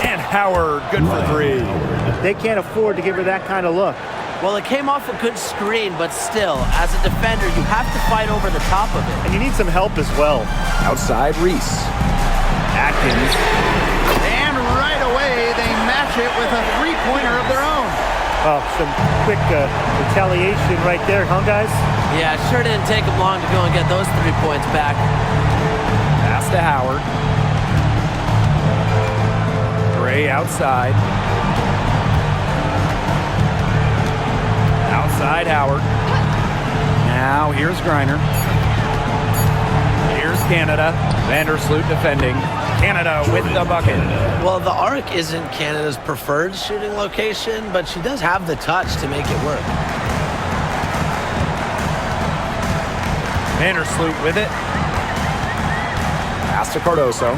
And Howard, good for 3. They can't afford to give her that kind of look. Well, it came off a good screen, but still, as a defender, you have to fight over the top of it. And you need some help as well. Outside Reese. Atkins. And right away, they match it with a three-pointer of their own. Oh, some quick retaliation right there, huh, guys? Yeah, it sure didn't take them long to go and get those 3 points back. Pass to Howard. Gray outside. Outside Howard. Now here's Griner. Here's Canada. Vandersloot defending. Canada with the bucket. Well, the arc isn't Canada's preferred shooting location, but she does have the touch to make it work. Vandersloot with it. Pass to Cardoso.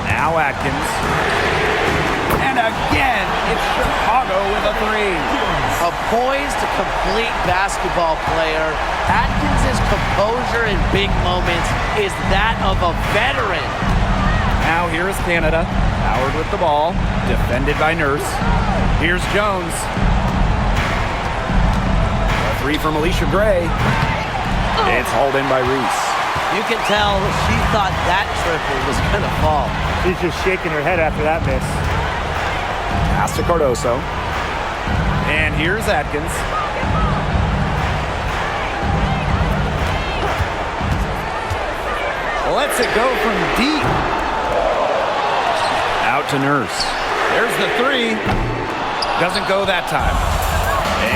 Now Atkins. And again, it's Chicago with a 3. A poised, complete basketball player. Atkins' composure in big moments is that of a veteran. Now here is Canada. Howard with the ball. Defended by Nurse. Here's Jones. A 3 from Alicia Gray. It's hauled in by Reese. You can tell she thought that triple was going to fall. She's just shaking her head after that miss. Pass to Cardoso. And here's Atkins. Lets it go from deep. Out to Nurse. There's the 3. Doesn't go that time.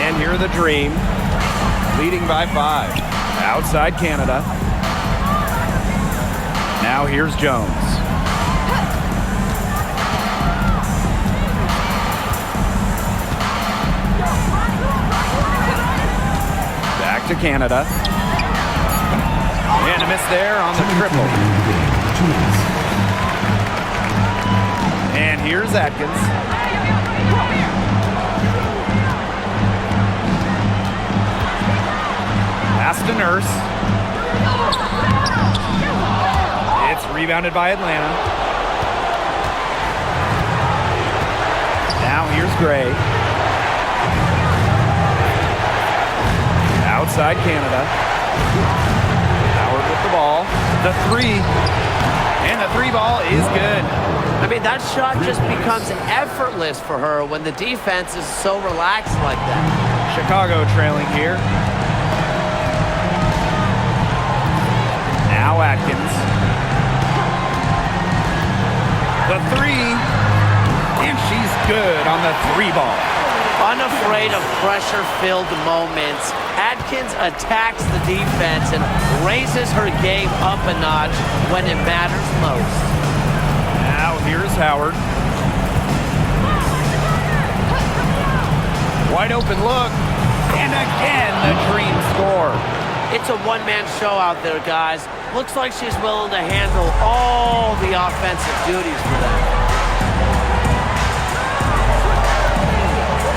And here the Dream. Leading by 5. Outside Canada. Now here's Jones. Back to Canada. And a miss there on the triple. And here's Atkins. Pass to Nurse. It's rebounded by Atlanta. Now here's Gray. Outside Canada. Howard with the ball. The 3. And the 3 ball is good. I mean, that shot just becomes effortless for her when the defense is so relaxed like that. Chicago trailing here. Now Atkins. The 3. And she's good on the 3 ball. Unafraid of pressure-filled moments, Atkins attacks the defense and raises her game up a notch when it matters most. Now here's Howard. Wide open look. And again, the Dream score. It's a one-man show out there, guys. Looks like she's willing to handle all the offensive duties for them.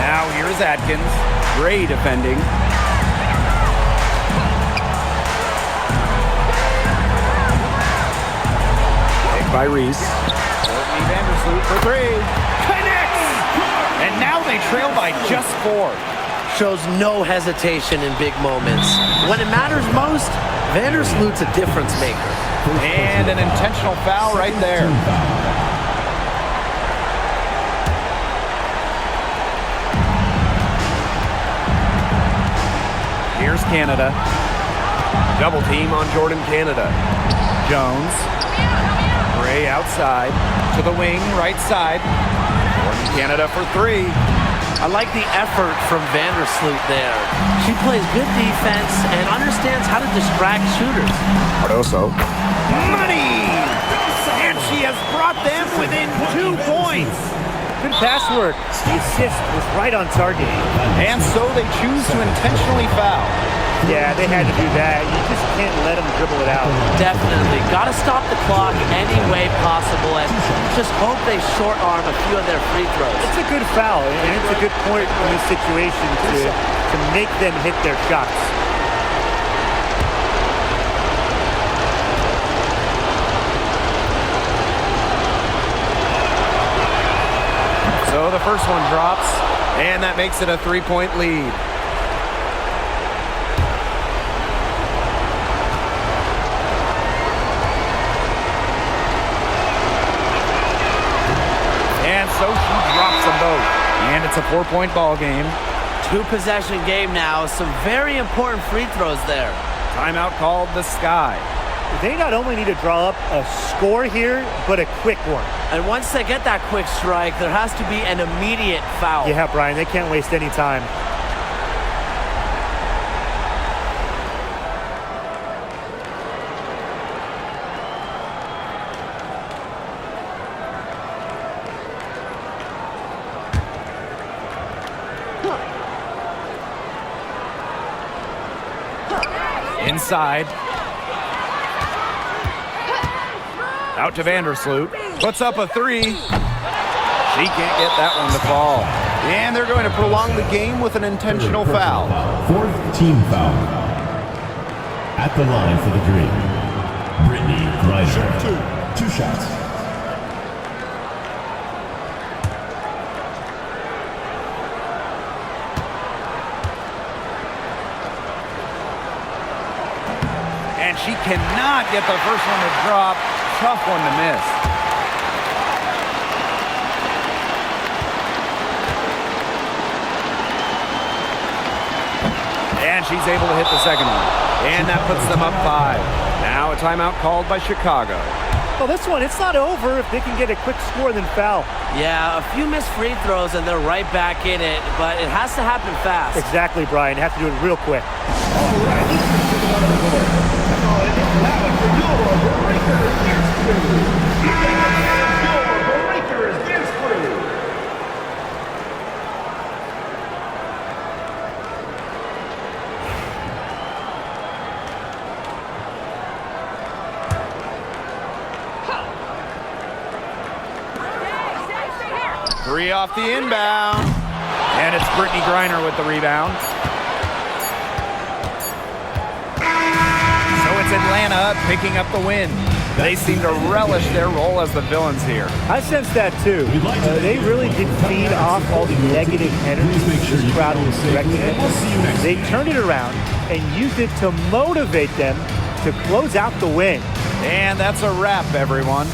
Now here's Atkins. Gray defending. Picked by Reese. Courtney Vandersloot for 3. Connects! And now they trail by just 4. Shows no hesitation in big moments. When it matters most, Vandersloot's a difference maker. And an intentional foul right there. Here's Canada. Double team on Jordan Canada. Jones. Gray outside. To the wing, right side. Jordan Canada for 3. I like the effort from Vandersloot there. She plays good defense and understands how to distract shooters. Cardoso. Money! And she has brought them within 2 points. Good pass work. The assist was right on target. And so they choose to intentionally foul. Yeah, they had to do that. You just can't let them dribble it out. Definitely. Got to stop the clock any way possible and just hope they short arm a few of their free throws. It's a good foul, and it's a good point in this situation to make them hit their shots. So the first one drops, and that makes it a 3-point lead. And so she drops them both. And it's a 4-point ball game. 2-possession game now. Some very important free throws there. Timeout called the Sky. They not only need to draw up a score here, but a quick one. And once they get that quick strike, there has to be an immediate foul. Yeah, Brian, they can't waste any time. Inside. Out to Vandersloot. Puts up a 3. She can't get that one to fall. And they're going to prolong the game with an intentional foul. 4th team foul. At the line for the Green, Brittany Griner. 2 shots. And she cannot get the first one to drop. Tough one to miss. And she's able to hit the second one. And that puts them up 5. Now a timeout called by Chicago. Well, this one, it's not over if they can get a quick score and then foul. Yeah, a few missed free throws and they're right back in it, but it has to happen fast. Exactly, Brian. Have to do it real quick. Three off the inbound. And it's Brittany Griner with the rebound. So it's Atlanta picking up the win. They seem to relish their role as the villains here. I sense that too. They really did feed off all the negative energy this crowd was directing at them. They turned it around and used it to motivate them to close out the win. And that's a wrap, everyone.